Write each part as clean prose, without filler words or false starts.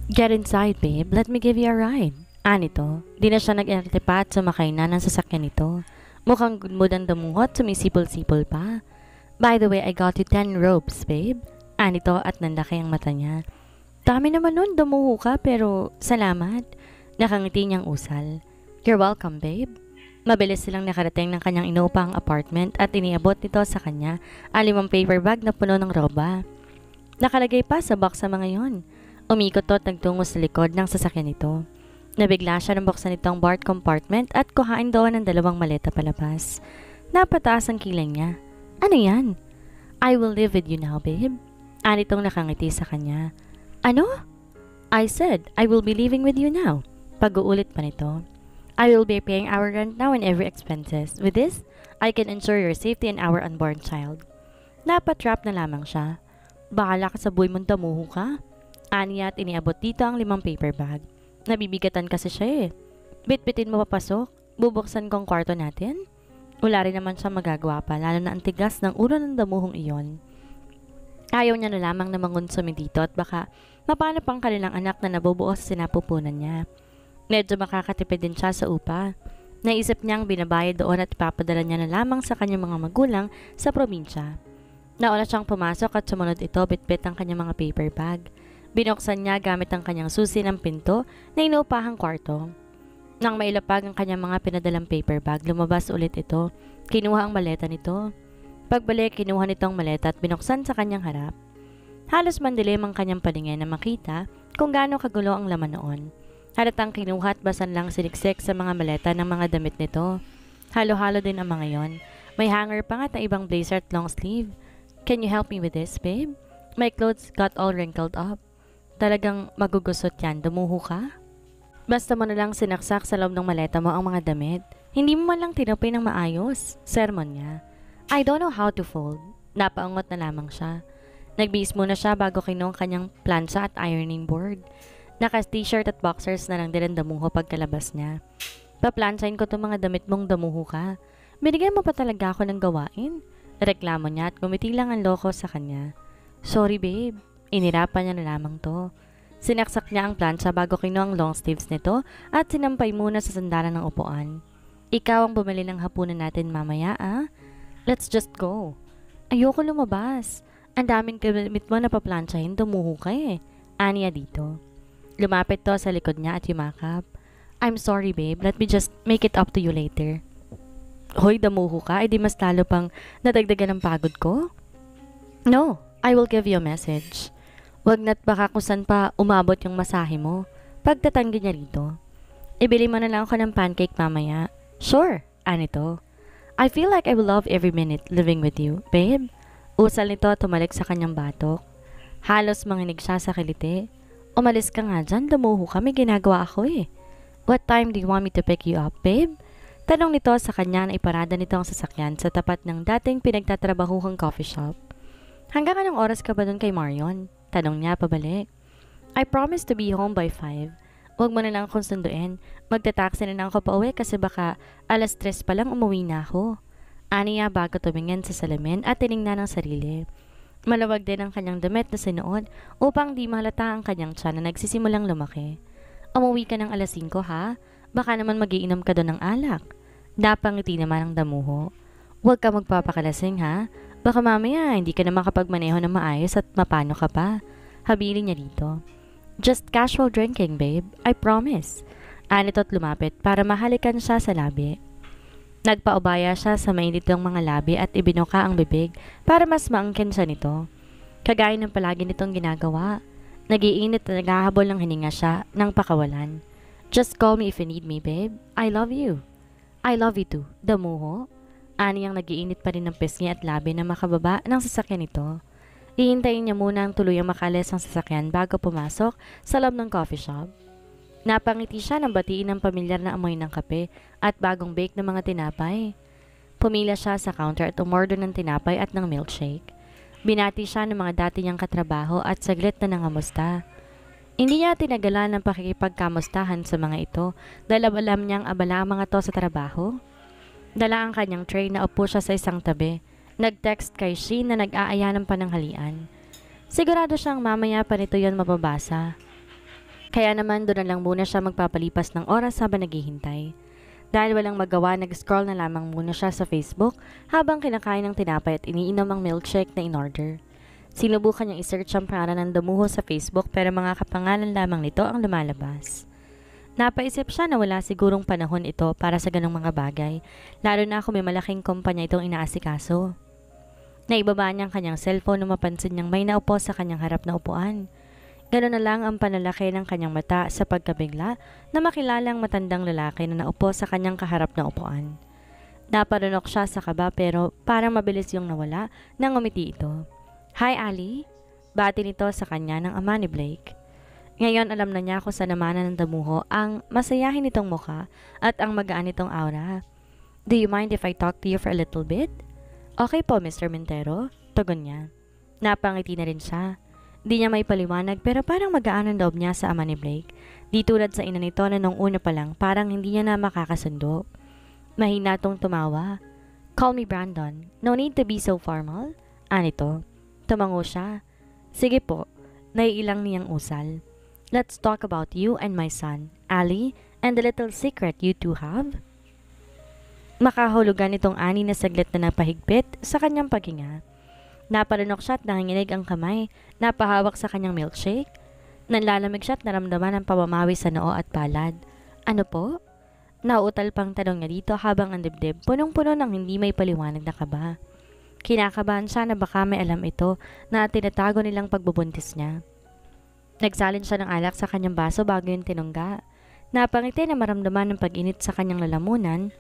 Get inside, babe. Let me give you a ride. Nito. Di na siya nag-arte pa at sumakay na ng sasakyan nito. Mukhang good mood ang damuhot, sumisipol-sipol pa. By the way, I got you 10 ropes, babe. Nito at nanlaki ang mata niya. Dami naman nun, dumuho ka pero salamat. Nakangiti niyang usal. You're welcome, babe. Mabilis silang nakarating ng kanyang inuupang apartment at iniabot nito sa kanya ang 5 paper bag na puno ng roba. Nakalagay pa sa box sa mga yon. Umikot to at nagtungo sa likod ng sasakyan nito. Nabigla siya nang buksan itong BART compartment at kuhain doon ng 2 maleta palabas. Napataas ang kilay niya. Ano yan? I will live with you now, babe. Anitong nakangiti sa kanya. Ano? I said, I will be living with you now. Pag-uulit pa nito. I will be paying our rent now and every expenses. With this, I can ensure your safety and our unborn child. Napatrap na lamang siya. Bahala ka sa buhay mong damuho ka. Aniya at iniabot dito ang 5 paper bag. Nabibigatan kasi siya eh. Bitbitin mo papasok. Bubuksan kong kwarto natin. Wala rin naman siya magagawa pa, lalo na ang tigas ng ulo ng damuhong iyon. Ayaw niya na lamang na mangonsumi dito at baka mapano pang kanilang anak na nabubuo sa sinapupunan niya. Medyo makakatipid din siya sa upa. Naisip niyang binabayad doon at ipapadala niya na lamang sa kanyang mga magulang sa probinsya. Nauna siyang pumasok at sumunod ito bitbit ang kanyang mga paper bag. Binuksan niya gamit ang kanyang susi ng pinto na inuupahang kwarto. Nang mailapag ang kanyang mga pinadalang paper bag, lumabas ulit ito. Kinuha ang maleta nito. Pagbalik, kinuha nitong maleta at binuksan sa kanyang harap. Halos mandilim ang kanyang paningin na makita kung gaano kagulo ang laman noon. Halatang kinuha at basan lang siniksik sa mga maleta ng mga damit nito. Halo-halo din ang mga yon. May hanger pa nga at ibang blazer at long sleeve. Can you help me with this, babe? My clothes got all wrinkled up. Talagang magugusot yan, dumuho ka? Basta mo na lang sinaksak sa loob ng maleta mo ang mga damit. Hindi mo man lang tinapay ng maayos. Sermon niya. I don't know how to fold. Napaangot na lamang siya. Nagbihis muna siya bago kinuha ang kanyang plancha at ironing board. Naka-t-shirt at boxers na lang din ang damuho pagkalabas niya. Paplansyahin ko itong mga damit mong damuho ka. Binigyan mo pa talaga ako ng gawain? Reklamo niya at gumiti lang ang loko sa kanya. Sorry babe, inirapan niya na lamang to. Sinaksak niya ang plancha bago kinuha ang long sleeves nito at sinampay muna sa sandalan ng upuan. Ikaw ang bumili ng hapunan natin mamaya ah? Let's just go. Ayoko lumabas. Ang daming gamit mo na paplansyahin, dumuho ka eh. Aniya dito. Lumapit to sa likod niya at yumakap. I'm sorry babe, let me just make it up to you later. Hoy, damuho ka, edi mas lalo pang nadagdagan ng pagod ko? No, I will give you a message. Wag na't baka kung saan pa umabot yung masahe mo. Pagtatanggi niya rito. Ibili mo na lang ako ng pancake mamaya. Sure, anito. I feel like I will love every minute living with you, babe. Usal nito tumalik sa kanyang batok. Halos manginig siya sa kiliti. Umalis ka nga dyan, dumuho ka, may ginagawa ako eh. What time do you want me to pick you up, babe? Tanong nito sa kanya na iparada nito ang sasakyan sa tapat ng dating pinagtatrabahuhang coffee shop. Hanggang anong oras ka ba doon kay Marion? Tanong niya pabalik. I promise to be home by 5. Huwag mo na lang akong sunduin. Magta-taxi na lang ako pa uwi kasi baka 3:00 pa lang umuwi na ako. Aniya bago tumingin sa salamin at tiningnan ng sarili. Malawag din ang kanyang damit na sinuot upang di mahalata ang kanyang tiyan na nagsisimulang lumaki. Umuwi ka ng 5:00 ha? Baka naman magiinom ka doon ng alak. Napangiti naman ang damuho. Huwag ka magpapakalasing ha? Baka mamaya hindi ka na makapagmaneho ng maayos at mapano ka pa. Habilin niya dito. Just casual drinking babe, I promise. Anito't lumapit para mahalikan siya sa labi. Nagpaubaya siya sa mainitong mga labi at ibinuka ang bibig para mas maangkin siya nito. Kagaya ng palagi nitong ginagawa. Nagiinit at naghahabol ng hininga siya ng pakawalan. Just call me if you need me, babe. I love you. I love you too. Damuho? Aniyang nagiinit pa rin ng pisngi at labi na makababa ng sasakyan nito. Ihintayin niya muna ang tuluyang makalis ang sasakyan bago pumasok sa loob ng coffee shop. Napangiti siya ng batiin ng pamilyar na amoy ng kape at bagong bake ng mga tinapay. Pumila siya sa counter at umorder ng tinapay at ng milkshake. Binati siya ng mga dati niyang katrabaho at saglit na nangamusta. Hindi niya tinagalan ng pakikipagkamustahan sa mga ito dahil alam niyang abala ang mga to sa trabaho. Dala ang kanyang tray na upo siya sa isang tabi. Nag-text kay Sheen na nag-aaya ng pananghalian. Sigurado siyang mamaya pa nito yon mababasa. Kaya naman doon na lang muna siya magpapalipas ng oras habang naghihintay. Dahil walang magawa, nag-scroll na lamang muna siya sa Facebook habang kinakain ng tinapay at iniinom ang milkshake na in-order. Sinubukan niyang isearch ang pangalan ng damuho sa Facebook pero mga kapangalan lamang nito ang lumalabas. Napaisip siya na wala sigurong panahon ito para sa ganong mga bagay, lalo na kung may malaking kumpanya itong inaasikaso. Naibaba niya ang kanyang cellphone nung mapansin niyang may naupo sa kanyang harap na upuan. Gano'n na lang ang panlalaki ng kanyang mata sa pagkabigla na makilala ang matandang lalaki na naupo sa kanyang kaharap na upuan. Naparunok siya sa kaba pero parang mabilis yung nawala nang umiti ito. "Hi, Ali." Bati nito sa kanya ng ama ni Blake. Ngayon alam na niya kung saan namanan ng damuho ang masayahin nitong mukha at ang magaan nitong aura. "Do you mind if I talk to you for a little bit?" "Okay po, Mr. Montero," tugon niya. Napangiti na rin siya. Di niya may paliwanag pero parang magaan ang loob niya sa ama ni Blake. Di tulad sa ina nito na nung una pa lang parang hindi niya na makakasundo. Mahina tong tumawa. "Call me Brandon. No need to be so formal." Anito. Tumango siya. "Sige po." Naiilang niyang usal. "Let's talk about you and my son, Ali, and the little secret you two have." Makahulugan itong ani na saglit na napahigpit sa kanyang paghinga. Naparunok siya at nanginginig ang kamay, napahawak sa kanyang milkshake. Nanlalamig siya at naramdaman ang pamamawi sa noo at palad. "Ano po?" Nauutal pang tanong niya dito habang ang dibdib punong-puno ng hindi may paliwanag na kaba. Kinakabahan siya na baka may alam ito na tinatago nilang pagbubuntis niya. Nagsalin siya ng alak sa kanyang baso bago yung tinungga. Napangiti na maramdaman ng pag-init sa kanyang lalamunan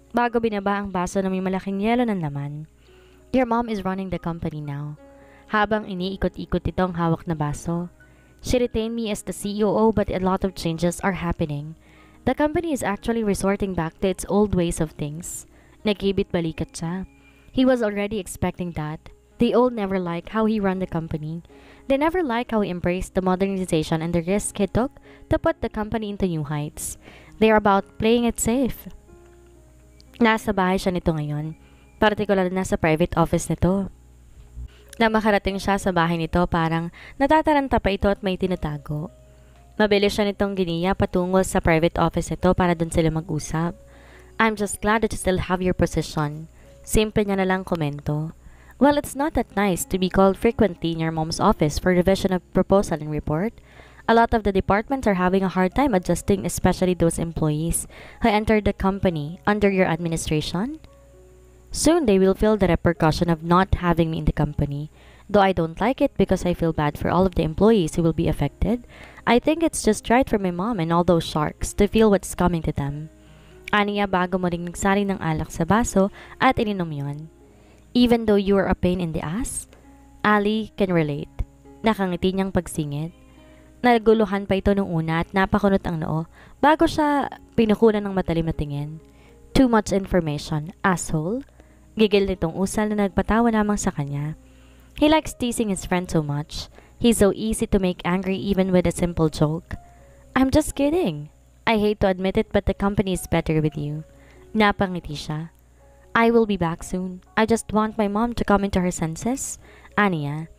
bago binaba ang baso na may malaking yelo ng laman. "Your mom is running the company now." Habang iniikot-ikot itong hawak na baso. "She retained me as the COO but a lot of changes are happening. The company is actually resorting back to its old ways of things." Nagkibit balikat siya. He was already expecting that. They all never liked how he ran the company. They never liked how he embraced the modernization and the risk he took to put the company into new heights. They are about playing it safe. Nasa bahay siya nito ngayon. Partikular na sa private office nito. Na makarating siya sa bahay nito parang natataranta pa ito at may tinatago. Mabilis siya nitong giniya patungo sa private office nito para dun sila mag-usap. "I'm just glad that you still have your position." Simple niya na lang komento. "Well, it's not that nice to be called frequently in your mom's office for revision of proposal and report. A lot of the departments are having a hard time adjusting, especially those employees who entered the company under your administration. Soon they will feel the repercussion of not having me in the company. Though I don't like it because I feel bad for all of the employees who will be affected, I think it's just right for my mom and all those sharks to feel what's coming to them." Aniya bago mo ring nagsari ng alak sa baso at ininom yon. "Even though you are a pain in the ass?" Ali can relate. Nakangiti niyang pagsingit. Naguluhan pa ito nung una at napakunot ang noo bago siya pinukunan ng matalim na tingin. "Too much information, asshole." Gigil nitong usal na nagpatawa lamang sa kanya. He likes teasing his friend so much. He's so easy to make angry even with a simple joke. "I'm just kidding. I hate to admit it but the company is better with you." Napangiti siya. "I will be back soon. I just want my mom to come into her senses." Aniya.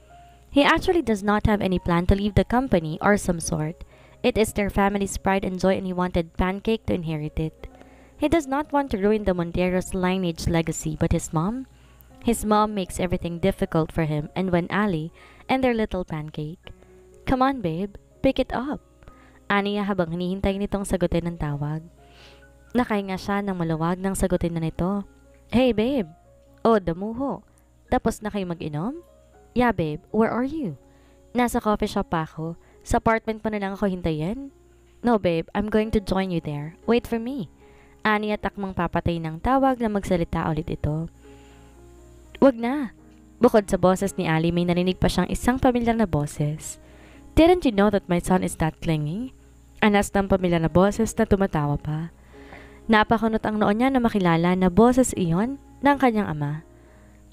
He actually does not have any plan to leave the company or some sort. It is their family's pride and joy and he wanted Pancake to inherit it. He does not want to ruin the Montero's lineage legacy, but his mom makes everything difficult for him and when Ali and their little Pancake. "Come on, babe. Pick it up." Aniya habang hinihintay nitong sagutin ng tawag. Nakahinga siya ng maluwag nang sagutin na nito. "Hey, babe." "Oh, damuho. Tapos na kayo mag-inom?" "Yeah, babe. Where are you?" "Nasa coffee shop pa ako. Sa apartment pa na lang ako hintayin?" "No, babe. I'm going to join you there. Wait for me." Aniya takmang papatay ng tawag na magsalita ulit ito. "Wag na." Bukod sa boses ni Ali, may narinig pa siyang isang pamilyar na boses. "Didn't you know that my son is that clingy?" Anas ng pamilyar na boses na tumatawa pa. Napakunot ang noo niya na makilala na boses iyon ng kanyang ama.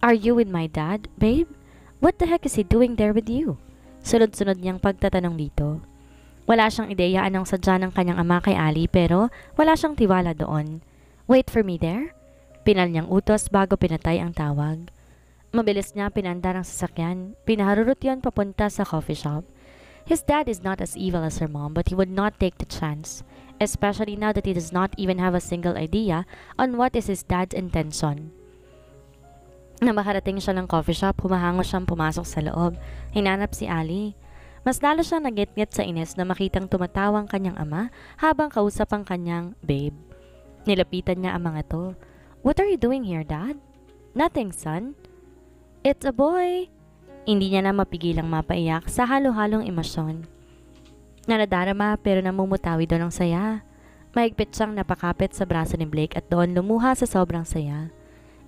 "Are you with my dad, babe? What the heck is he doing there with you?" Sunod-sunod niyang pagtatanong dito. Wala siyang ideya anong sadya ng kanyang ama kay Ali pero wala siyang tiwala doon. "Wait for me there?" Pinal niyang utos bago pinatay ang tawag. Mabilis niya pinandar ang sasakyan. Pinaharurot yon papunta sa coffee shop. His dad is not as evil as her mom, but he would not take the chance, especially now that he does not even have a single idea on what is his dad's intention. Nang makarating siya ng coffee shop, humahango siyang pumasok sa loob. Hinanap si Ali. Mas lalo siyang nagit-ngit sa ines na makitang tumatawang kanyang ama habang kausap ang kanyang babe. Nilapitan niya ang mga to. "What are you doing here, Dad?" "Nothing, son." "It's a boy." Hindi niya na mapigilang mapaiyak sa halo-halong emosyon. Nanadarama pero namumutawi doon ng saya. Mahigpit siyang napakapit sa braso ni Blake at doon lumuha sa sobrang saya.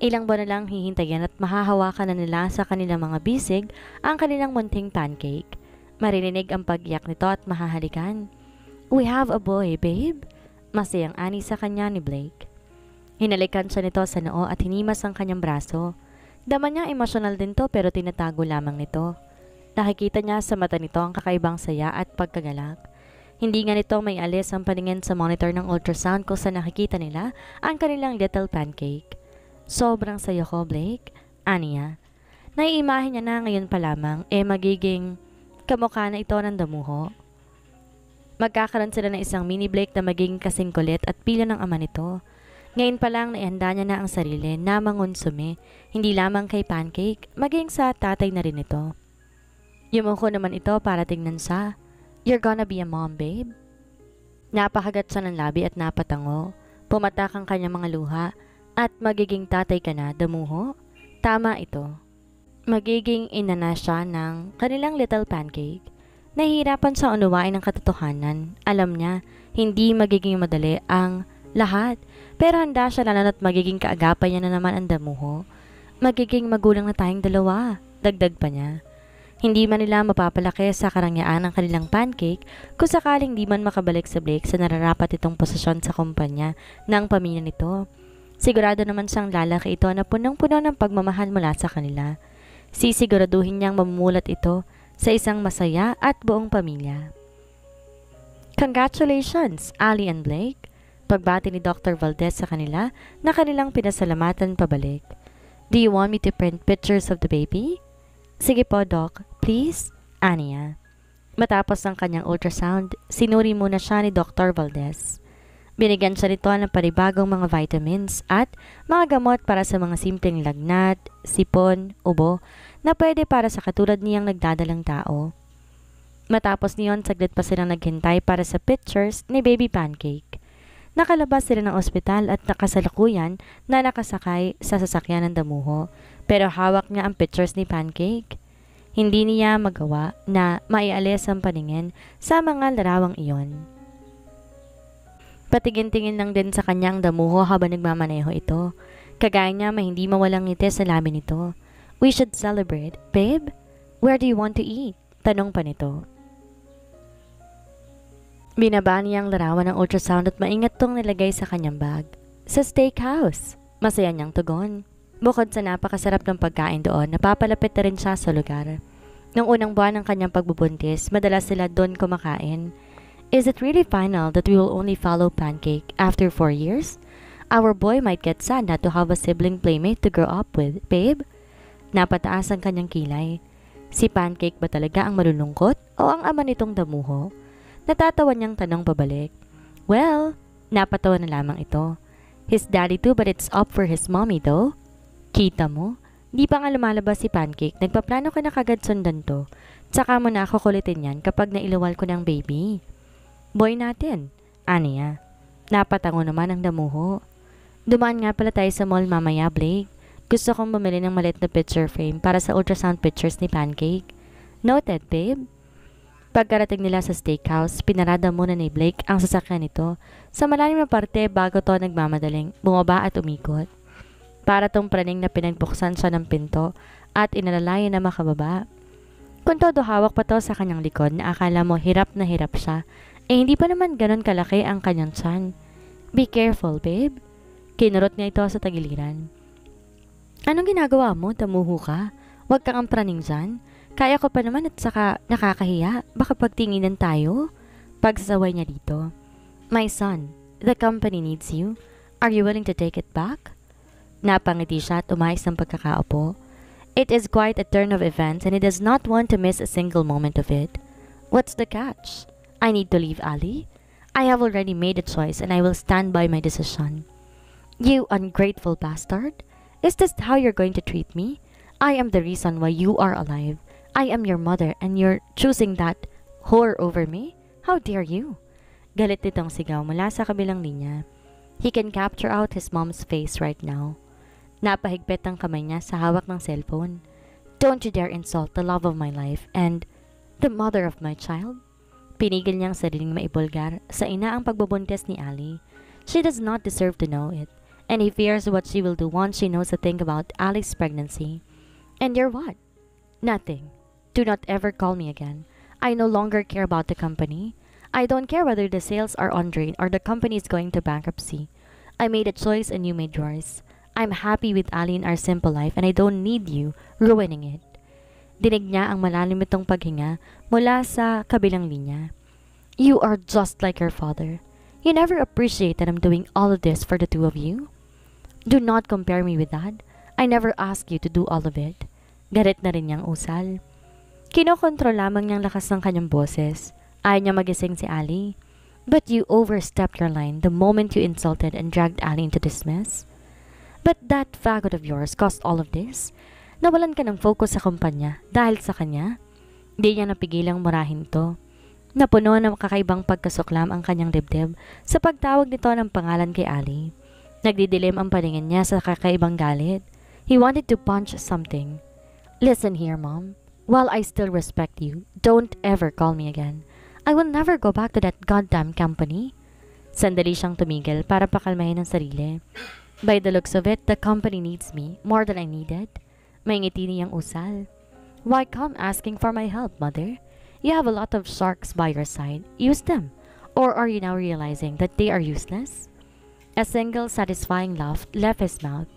Ilang buwan na lang hihintayin at mahahawakan na nila sa kanilang mga bisig ang kanilang munting pancake. Maririnig ang pag-iyak nito at mahahalikan. "We have a boy, babe." Masayang ani sa kanya ni Blake. Hinalikan siya nito sa noo at hinimas ang kanyang braso. Dama niya emosyonal din to pero tinatago lamang nito. Nakikita niya sa mata nito ang kakaibang saya at pagkagalak. Hindi nga nito may alis ang paningin sa monitor ng ultrasound kung saan nakikita nila ang kanilang little pancake. "Sobrang saya ko, Blake," aniya. Naiimahin niya na ngayon pa lamang magiging kamukha na ito ng damuho. Magkakaroon sila ng isang mini Blake na magiging kasing kulit at pila ng ama nito. Ngayon pa lang naihanda niya na ang sarili na mangonsume, hindi lamang kay pancake, maging sa tatay na rin ito. Yumuko naman ito para tingnan siya. "You're gonna be a mom, babe?" Napakagat siya ng labi at napatango. Pumatak ang kanyang mga luha. "At magiging tatay ka na, damuho?" "Tama ito." Magiging ina na siya ng kanilang little pancake. Nahihirapan siya unawain ang katotohanan. Alam niya, hindi magiging madali ang lahat. Pero handa siya lalo at magiging kaagapay niya na naman ang damuho. "Magiging magulang na tayong dalawa," dagdag pa niya. Hindi man nila mapapalaki sa karangyaan ang kanilang pancake kung sakaling di man makabalik sa Blake sa nararapat itong posisyon sa kumpanya ng pamilya nito. Sigurado naman siyang lalaki ito na punong-puno ng pagmamahal mula sa kanila. Sisiguraduhin niyang mamumulat ito sa isang masaya at buong pamilya. "Congratulations, Ali and Blake," pagbati ni Dr. Valdez sa kanila na kanilang pinasalamatan pabalik. "Do you want me to print pictures of the baby?" "Sige po, Doc. Please," aniya. Matapos ang kanyang ultrasound, sinuri muna siya ni Dr. Valdez. Binigyan siya nito ng panibagong mga vitamins at mga gamot para sa mga simpleng lagnat, sipon, ubo na pwede para sa katulad niyang nagdadalang tao. Matapos niyon, saglit pa silang naghintay para sa pictures ni Baby Pancake. Nakalabas sila ng ospital at nakasalukuyan na nakasakay sa sasakyan ng damuho pero hawak niya ang pictures ni Pancake. Hindi niya magawa na maialis ang paningin sa mga larawang iyon. Patingin-tingin lang din sa kanyang damuho habang nagmamaneho ito. Kagaya niya may hindi mawalang ngiti sa labi nito. "We should celebrate. Babe, where do you want to eat?" tanong pa nito. Binaba niya ang larawan ng ultrasound at maingat tong nilagay sa kanyang bag. "Sa steakhouse," masaya niyang tugon. Bukod sa napakasarap ng pagkain doon, napapalapit na rin siya sa lugar. Noong unang buwan ng kanyang pagbubuntis, madalas sila doon kumakain. "Is it really final that we will only follow Pancake after 4 years? Our boy might get sad not to have a sibling playmate to grow up with, babe." Napataas ang kanyang kilay. Si Pancake ba talaga ang malulungkot o ang ama nitong damuho? Natatawa niyang tanong pabalik. "Well," napatawa na lamang ito. "His daddy too but it's up for his mommy though." "Kita mo? Di pa nga lumalabas si Pancake. Nagpaplano ka na kagad sundan to. Tsaka mo na ako kulitin yan kapag nailuwal ko ng baby." "Boy natin," aniya. Napatango naman ang damuho. "Dumaan nga pala tayo sa mall mamaya, Blake. Gusto kong bumili ng maliit na picture frame para sa ultrasound pictures ni Pancake." "Noted, babe." Pagkarating nila sa steakhouse, pinarada muna ni Blake ang sasakyan nito sa malalim na parte bago to nagmamadaling bumaba at umikot. Para tong praning na pinagbuksan siya ng pinto at inalalayan na makababa. Kung todo hawak pa to sa kanyang likod na akala mo hirap na hirap siya, hindi pa naman ganon kalaki ang kanyang tiyan. "Be careful, babe." Kinurot niya ito sa tagiliran. "Anong ginagawa mo? Damuho ka. Huwag kang praning dyan. Kaya ko pa naman at saka nakakahiya. Baka pagtinginan tayo." Pagsasaway niya dito. "My son, the company needs you. Are you willing to take it back?" Napangiti siya at umayos ng pagkakaupo. It is quite a turn of events and he does not want to miss a single moment of it. What's the catch? I need to leave Ali? I have already made a choice and I will stand by my decision. You ungrateful bastard! Is this how you're going to treat me? I am the reason why you are alive. I am your mother and you're choosing that whore over me? How dare you? Galit nitong sigaw mula sa kabilang linya. He can capture out his mom's face right now. Napahigpit ang kamay niya sa hawak ng cellphone. Don't you dare insult the love of my life and the mother of my child. Pinigil niyang sariling maibulgar sa ina ang pagbubuntis ni Ali. She does not deserve to know it, and he fears what she will do once she knows a thing about Ali's pregnancy. And you're what? Nothing. Do not ever call me again. I no longer care about the company. I don't care whether the sales are on drain or the company is going to bankruptcy. I made a choice and you made yours. I'm happy with Ali in our simple life and I don't need you ruining it. Dinig niya ang malalim itong paghinga mula sa kabilang linya. You are just like your father. You never appreciate that I'm doing all of this for the two of you. Do not compare me with Dad. I never asked you to do all of it. Galit na rin niyang usal. Kinokontrol lamang niyang lakas ng kanyang boses. Ayaw niya magising si Ali. But you overstepped your line the moment you insulted and dragged Ali into this mess. But that faggot of yours caused all of this. Nawalan ka ng focus sa kumpanya dahil sa kanya. Di niya napigilang murahin to. Napuno ng kakaibang pagkasuklam ang kanyang dibdib sa pagtawag nito ng pangalan kay Ali. Nagdidilim ang paningin niya sa kakaibang galit. He wanted to punch something. Listen here, Mom. While I still respect you, don't ever call me again. I will never go back to that goddamn company. Sandali siyang tumigil para pakalmahin ang sarili. By the looks of it, the company needs me more than I needed. May ngiti niyang usal. Why come asking for my help, Mother? You have a lot of sharks by your side. Use them. Or are you now realizing that they are useless? A single satisfying laugh left his mouth.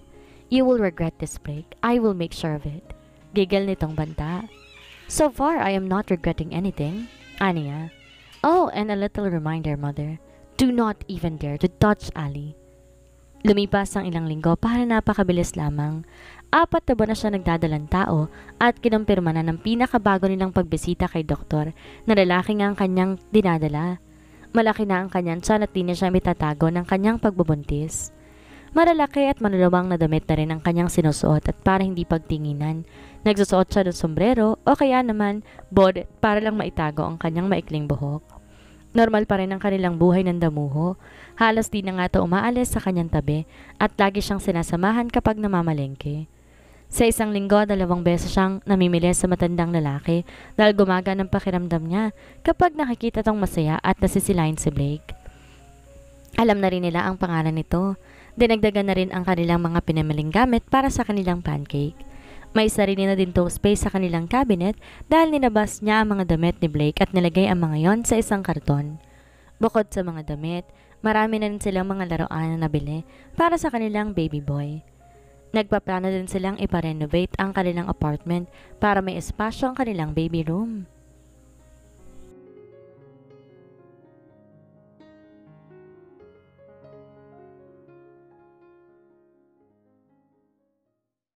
You will regret this break. I will make sure of it. Gigil nitong banta. So far, I am not regretting anything. Aniya. Oh, and a little reminder, Mother. Do not even dare to touch Ali. Lumipas ang ilang linggo para napakabilis lamang. 4 na buwan na siya nagdadalang tao at kinumpirma na ng pinakabago nilang pagbisita kay doktor na lalaki nga ang kanyang dinadala. Malaki na ang kanyang tiyan at di na siya mitatago ng kanyang pagbubuntis. Malalaki at manulawang na damit na rin ang kanyang sinusuot at para hindi pagtinginan. Nagsusuot siya ng sombrero o kaya naman bonnet para lang maitago ang kanyang maikling buhok. Normal pa rin ang kanilang buhay ng damuho. Halos di na nga ito umaalis sa kanyang tabi at lagi siyang sinasamahan kapag namamalengke. Sa isang linggo, 2 beses siyang namimili sa matandang lalaki dahil gumaga ng pakiramdam niya kapag nakikita tong masaya at nasisilain si Blake. Alam na rin nila ang pangalan nito. Dinagdagan na rin ang kanilang mga pinamiling gamit para sa kanilang pancake. May sarili na din tong space sa kanilang cabinet dahil ninabas niya ang mga damit ni Blake at nilagay ang mga yon sa isang karton. Bukod sa mga damit, marami na rin silang mga laruan na nabili para sa kanilang baby boy. Nagpaplano din silang iparenovate ang kanilang apartment para may espasyo ang kanilang baby room.